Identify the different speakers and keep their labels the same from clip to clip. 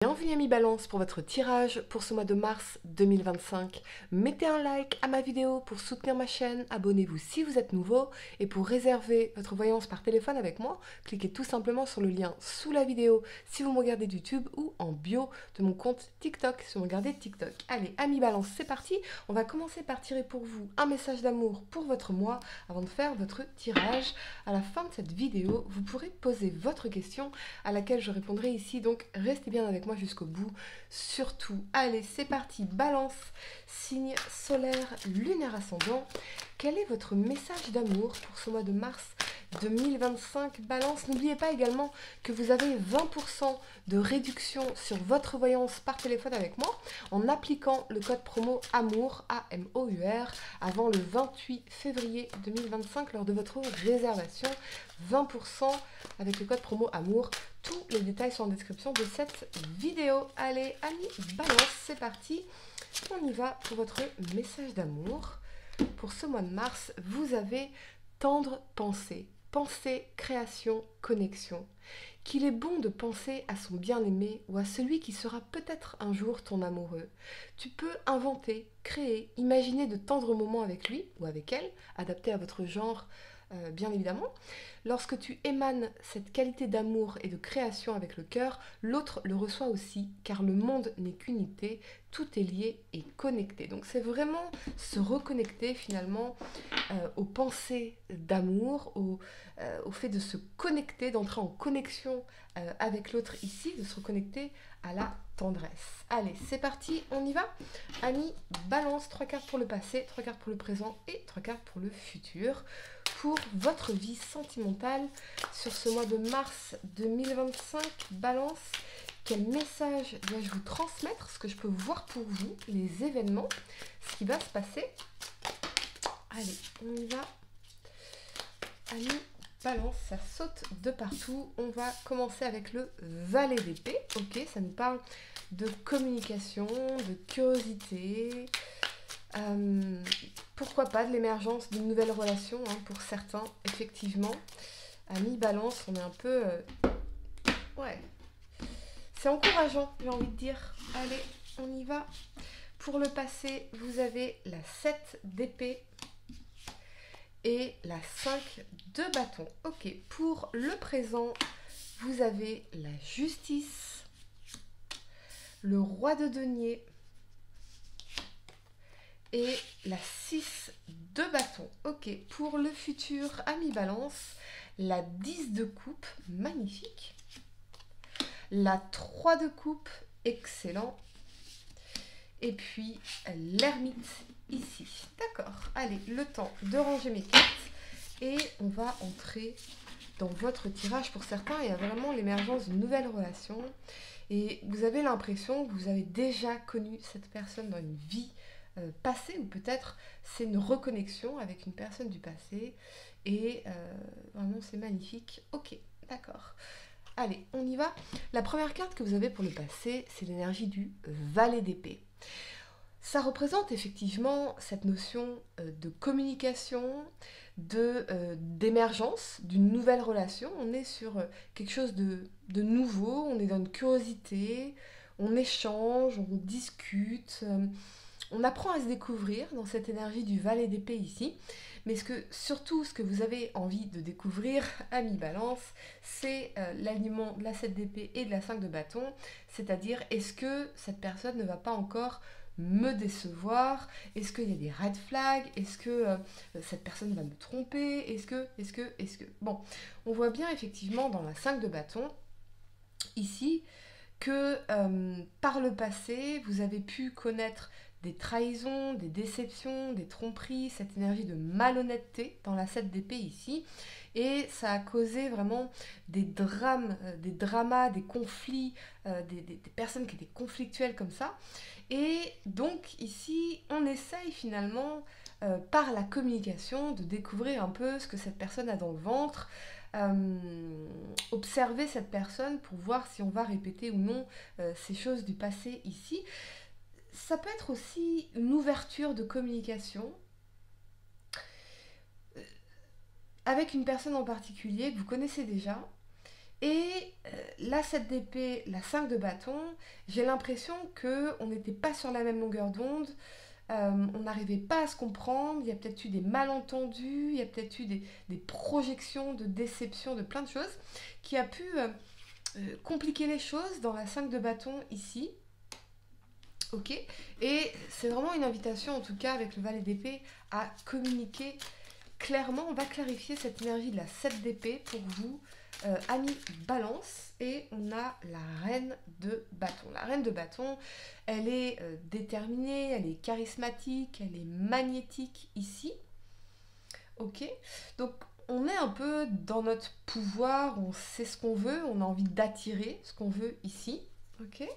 Speaker 1: Bienvenue Ami Balance pour votre tirage pour ce mois de mars 2025. Mettez un like à ma vidéo pour soutenir ma chaîne, abonnez-vous si vous êtes nouveau et pour réserver votre voyance par téléphone avec moi, cliquez tout simplement sur le lien sous la vidéo si vous me regardez de YouTube ou en bio de mon compte TikTok si vous me regardez de TikTok. Allez, Ami Balance, c'est parti. On va commencer par tirer pour vous un message d'amour pour votre mois avant de faire votre tirage. À la fin de cette vidéo, vous pourrez poser votre question à laquelle je répondrai ici, donc restez bien avec moi jusqu'au bout, surtout. Allez, c'est parti, Balance, signe solaire, lunaire ascendant. Quel est votre message d'amour pour ce mois de mars 2025, Balance? N'oubliez pas également que vous avez 20% de réduction sur votre voyance par téléphone avec moi en appliquant le code promo AMOUR, A-M-O-U-R, avant le 28 février 2025 lors de votre réservation. 20% avec le code promo AMOUR. Tous les détails sont en description de cette vidéo. Allez, amis, Balance, c'est parti. On y va pour votre message d'amour. Pour ce mois de mars, vous avez tendre pensée. Pensée, création, connexion. Qu'il est bon de penser à son bien-aimé ou à celui qui sera peut-être un jour ton amoureux. Tu peux inventer, créer, imaginer de tendres moments avec lui ou avec elle, adaptés à votre genre bien évidemment. Lorsque tu émanes cette qualité d'amour et de création avec le cœur, l'autre le reçoit aussi, car le monde n'est qu'unité, tout est lié et connecté. Donc c'est vraiment se reconnecter finalement aux pensées d'amour, au fait de se connecter, d'entrer en connexion avec l'autre ici, de se reconnecter à la tendresse. Allez, c'est parti, on y va. Amis, Balance, 3 cartes pour le passé, 3 cartes pour le présent et 3 cartes pour le futur. Pour votre vie sentimentale sur ce mois de mars 2025, Balance, quel message dois-je vous transmettre, ce que je peux voir pour vous, les événements, ce qui va se passer. Allez, on y va. Amis, Balance, ça saute de partout. On va commencer avec le valet d'épée. Ok, ça nous parle de communication, de curiosité. Pourquoi pas de l'émergence d'une nouvelle relation pour certains, effectivement. Amis, Balance, on est un peu... ouais. C'est encourageant, j'ai envie de dire. Allez, on y va. Pour le passé, vous avez la 7 d'épée et la 5 de bâton. Ok, pour le présent, vous avez la justice, le roi de denier et la 6 de bâton. Ok, pour le futur, ami Balance, la 10 de coupe, magnifique. La 3 de coupe, excellent. Et puis l'ermite ici. D'accord, allez, le temps de ranger mes cartes. Et on va entrer dans votre tirage. Pour certains, il y a vraiment l'émergence d'une nouvelle relation. Et vous avez l'impression que vous avez déjà connu cette personne dans une vie passée. Ou peut-être c'est une reconnexion avec une personne du passé. Et vraiment, c'est magnifique. Ok, d'accord. Allez, on y va. La première carte que vous avez pour le passé, c'est l'énergie du valet d'épée. Ça représente effectivement cette notion de communication, d'émergence d'une nouvelle relation. On est sur quelque chose de nouveau, on est dans une curiosité, on échange, on discute, on apprend à se découvrir dans cette énergie du valet d'épée ici. Mais surtout, ce que vous avez envie de découvrir, ami Balance, c'est l'alignement de la 7 d'épée et de la 5 de bâton. C'est-à-dire, est-ce que cette personne ne va pas encore me décevoir? Est-ce qu'il y a des red flags? Est-ce que cette personne va me tromper? Est-ce que... Bon, on voit bien effectivement dans la 5 de bâton, ici, que par le passé, vous avez pu connaître des trahisons, des déceptions, des tromperies, cette énergie de malhonnêteté dans la 7 d'épée ici. Et ça a causé vraiment des drames, des dramas, des conflits, des personnes qui étaient conflictuelles comme ça. Et donc ici, on essaye finalement, par la communication, de découvrir un peu ce que cette personne a dans le ventre, observer cette personne pour voir si on va répéter ou non ces choses du passé ici. Ça peut être aussi une ouverture de communication avec une personne en particulier que vous connaissez déjà Et la 7 d'épée, la 5 de bâton, j'ai l'impression qu'on n'était pas sur la même longueur d'onde, on n'arrivait pas à se comprendre, il y a peut-être eu des malentendus, il y a peut-être eu des projections de déception, de plein de choses, qui a pu compliquer les choses dans la 5 de bâton ici. Ok, et c'est vraiment une invitation, en tout cas avec le valet d'épée, à communiquer clairement. On va clarifier cette énergie de la 7 d'épée pour vous, amis balance. Et on a la reine de bâton. La reine de bâton, elle est déterminée, elle est charismatique, elle est magnétique ici. Ok, donc on est un peu dans notre pouvoir, on sait ce qu'on veut, on a envie d'attirer ce qu'on veut ici. Ok.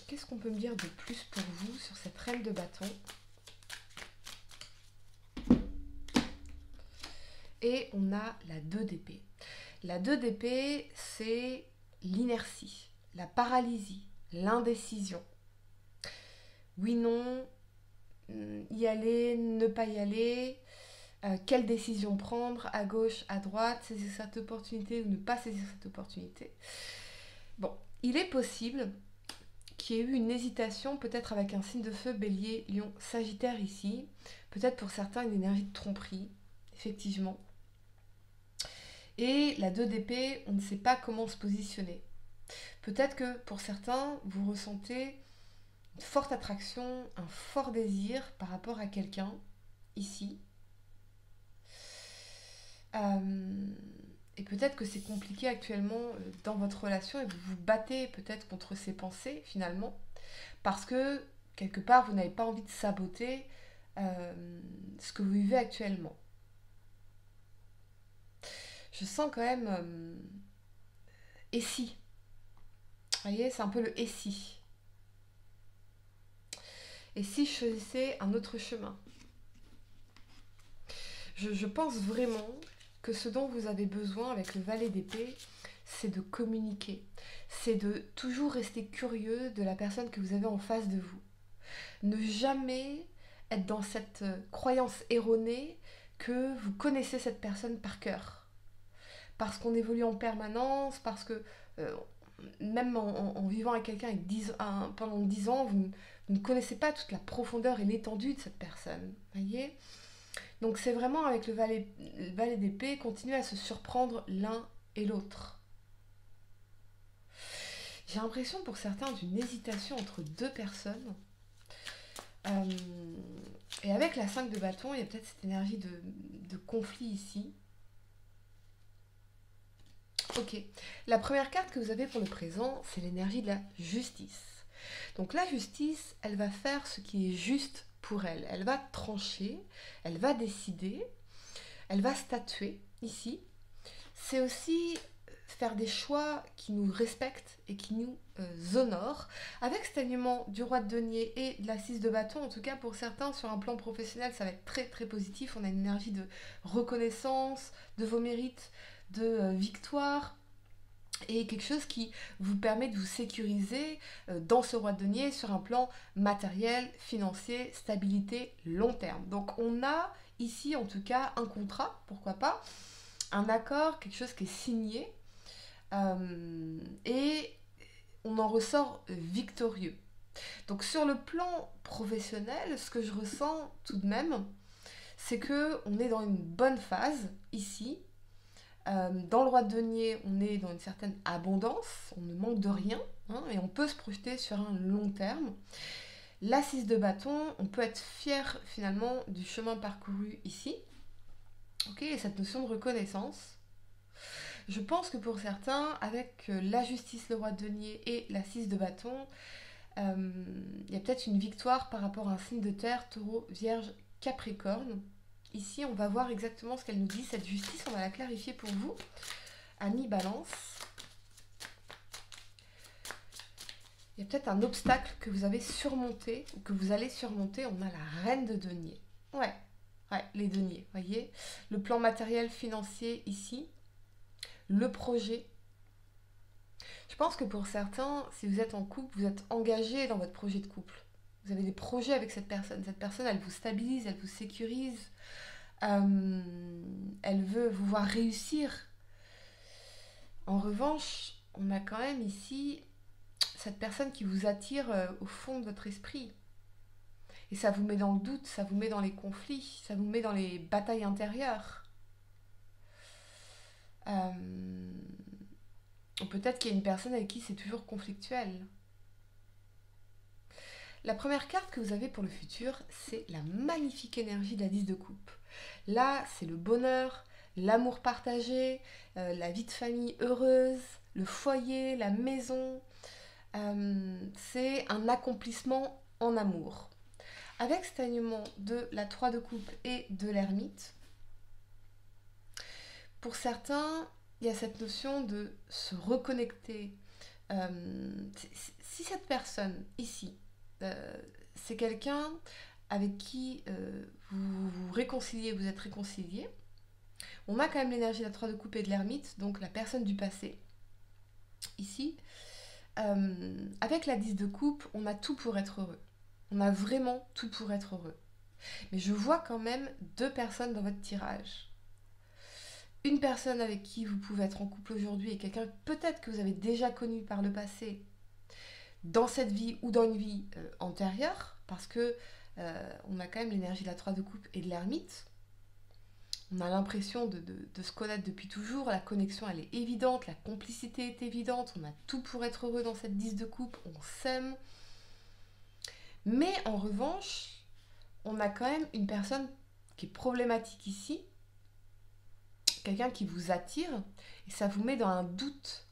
Speaker 1: Qu'est-ce qu'on peut me dire de plus pour vous sur cette reine de bâton? Et on a la 2 d'épée. La 2 d'épée, c'est l'inertie, la paralysie, l'indécision. Oui, non, y aller, ne pas y aller, quelle décision prendre, à gauche, à droite, saisir cette opportunité ou ne pas saisir cette opportunité. Bon, il est possible qu'il y ait eu une hésitation, peut-être avec un signe de feu, bélier, lion, sagittaire ici, peut-être pour certains une énergie de tromperie, effectivement. Et la 2 d'épée, on ne sait pas comment se positionner. Peut-être que pour certains, vous ressentez une forte attraction, un fort désir par rapport à quelqu'un, ici. Et peut-être que c'est compliqué actuellement dans votre relation et vous vous battez peut-être contre ces pensées finalement, parce que quelque part vous n'avez pas envie de saboter ce que vous vivez actuellement. Je sens quand même et si. Vous voyez, c'est un peu le et si. Et si je choisissais un autre chemin? Je pense vraiment que ce dont vous avez besoin avec le valet d'épée, c'est de communiquer. C'est de toujours rester curieux de la personne que vous avez en face de vous. Ne jamais être dans cette croyance erronée que vous connaissez cette personne par cœur. Parce qu'on évolue en permanence, parce que même en vivant avec quelqu'un pendant 10 ans, vous ne connaissez pas toute la profondeur et l'étendue de cette personne. Voyez ? Donc c'est vraiment avec le valet d'épée, continuer à se surprendre l'un et l'autre. J'ai l'impression pour certains d'une hésitation entre deux personnes. Et avec la 5 de bâton, il y a peut-être cette énergie de conflit ici. Ok, la première carte que vous avez pour le présent, c'est l'énergie de la justice. Donc la justice, elle va faire ce qui est juste pour elle. Elle va trancher, elle va décider, elle va statuer ici. C'est aussi faire des choix qui nous respectent et qui nous honorent. Avec cet alignement du roi de denier et de la 6 de bâton, en tout cas pour certains sur un plan professionnel, ça va être très très positif. On a une énergie de reconnaissance de vos mérites, de victoire, et quelque chose qui vous permet de vous sécuriser dans ce roi de denier sur un plan matériel, financier, stabilité, long terme. Donc on a ici en tout cas un contrat, pourquoi pas, un accord, quelque chose qui est signé, et on en ressort victorieux. Donc sur le plan professionnel, ce que je ressens tout de même, c'est qu'on est dans une bonne phase ici. Dans le roi de denier, on est dans une certaine abondance, on ne manque de rien, hein, et on peut se projeter sur un long terme. La 6 de bâton, on peut être fier finalement du chemin parcouru ici. Ok, et cette notion de reconnaissance. Je pense que pour certains, avec la justice, le roi de denier et la 6 de bâton, il y a peut-être une victoire par rapport à un signe de terre, taureau, vierge, capricorne. Ici, on va voir exactement ce qu'elle nous dit. Cette justice, on va la clarifier pour vous. Amis balance. Il y a peut-être un obstacle que vous avez surmonté ou que vous allez surmonter. On a la reine de denier. Ouais, les deniers, voyez. Le plan matériel, financier ici. Le projet. Je pense que pour certains, si vous êtes en couple, vous êtes engagé dans votre projet de couple. Vous avez des projets avec cette personne. Cette personne, elle vous stabilise, elle vous sécurise. Elle veut vous voir réussir. En revanche, on a quand même ici cette personne qui vous attire au fond de votre esprit. Et ça vous met dans le doute, ça vous met dans les conflits, ça vous met dans les batailles intérieures. Peut-être qu'il y a une personne avec qui c'est toujours conflictuel. La première carte que vous avez pour le futur, c'est la magnifique énergie de la 10 de coupe. Là, c'est le bonheur, l'amour partagé, la vie de famille heureuse, le foyer, la maison. C'est un accomplissement en amour. Avec cet alignement de la 3 de coupe et de l'ermite, pour certains, il y a cette notion de se reconnecter. Si cette personne ici, c'est quelqu'un avec qui vous vous réconciliez, vous êtes réconcilié, on a quand même l'énergie de la 3 de coupe et de l'ermite, donc la personne du passé. Ici, avec la 10 de coupe, on a tout pour être heureux. On a vraiment tout pour être heureux. Mais je vois quand même 2 personnes dans votre tirage. Une personne avec qui vous pouvez être en couple aujourd'hui et quelqu'un peut-être que vous avez déjà connu par le passé, dans cette vie ou dans une vie antérieure, parce que on a quand même l'énergie de la 3 de coupe et de l'ermite. On a l'impression de se connaître depuis toujours, la connexion elle est évidente, la complicité est évidente, on a tout pour être heureux dans cette 10 de coupe, on s'aime. Mais en revanche, on a quand même une personne qui est problématique ici, quelqu'un qui vous attire, et ça vous met dans un doute.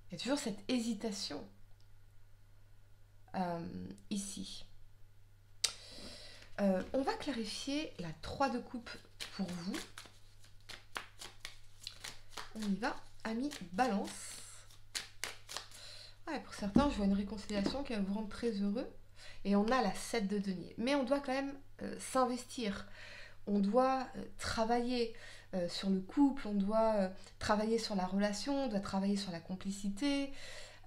Speaker 1: Il y a toujours cette hésitation ici. On va clarifier la 3 de coupe pour vous. On y va, amis Balance. Ouais, pour certains, je vois une réconciliation qui va vous rendre très heureux. Et on a la 7 de denier. Mais on doit quand même s'investir. On doit travailler sur le couple, on doit travailler sur la relation, on doit travailler sur la complicité.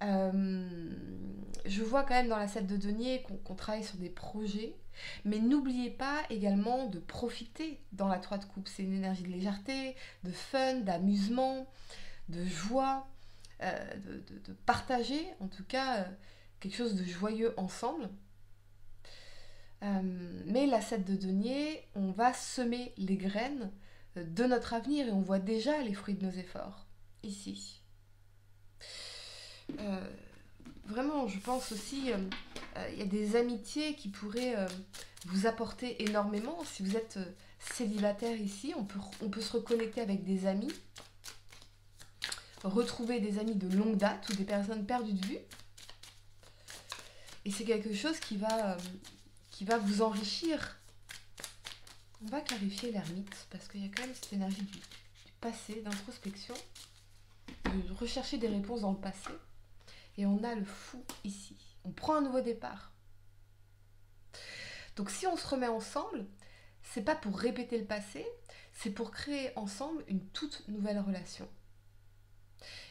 Speaker 1: Je vois quand même dans la 7 de denier qu'on travaille sur des projets. Mais n'oubliez pas également de profiter dans la 3 de coupe. C'est une énergie de légèreté, de fun, d'amusement, de joie, de partager en tout cas quelque chose de joyeux ensemble. Mais la 7 de denier, on va semer les graines de notre avenir et on voit déjà les fruits de nos efforts, ici. Vraiment, je pense aussi, il y a des amitiés qui pourraient vous apporter énormément. Si vous êtes célibataire ici, on peut se reconnecter avec des amis, retrouver des amis de longue date ou des personnes perdues de vue. Et c'est quelque chose qui va vous enrichir. On va clarifier l'ermite parce qu'il y a quand même cette énergie du passé, d'introspection, de rechercher des réponses dans le passé. Et on a le fou ici. On prend un nouveau départ. Donc si on se remet ensemble, c'est pas pour répéter le passé, c'est pour créer ensemble une toute nouvelle relation.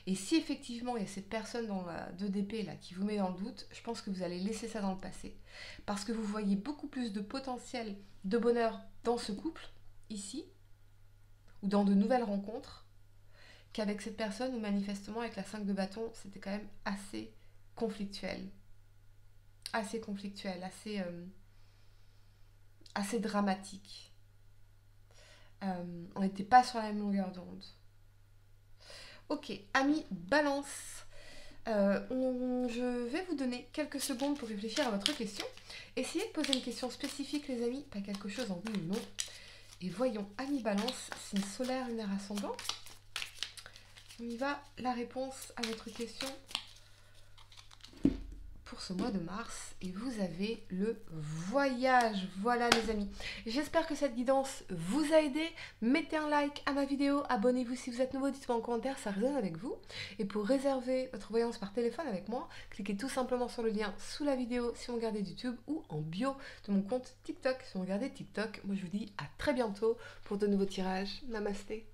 Speaker 1: Et si effectivement il y a cette personne dans la 2 d'épée là qui vous met dans le doute, je pense que vous allez laisser ça dans le passé. Parce que vous voyez beaucoup plus de potentiel de bonheur dans ce couple, ici, ou dans de nouvelles rencontres, qu'avec cette personne où manifestement avec la 5 de bâton, c'était quand même assez conflictuel. Assez conflictuel, assez dramatique. On n'était pas sur la même longueur d'onde. Ok, amis Balance, je vais vous donner quelques secondes pour réfléchir à votre question. Essayez de poser une question spécifique les amis, pas quelque chose en oui ou non. Et voyons, amis Balance, signe solaire, lunaire ascendant. On y va, la réponse à votre question pour ce mois de mars. Et vous avez le voyage. Voilà les amis. J'espère que cette guidance vous a aidé. Mettez un like à ma vidéo. Abonnez-vous si vous êtes nouveau. Dites-moi en commentaire si ça résonne avec vous. Et pour réserver votre voyance par téléphone avec moi, cliquez tout simplement sur le lien sous la vidéo si vous regardez YouTube ou en bio de mon compte TikTok si vous regardez TikTok. Moi je vous dis à très bientôt pour de nouveaux tirages. Namasté.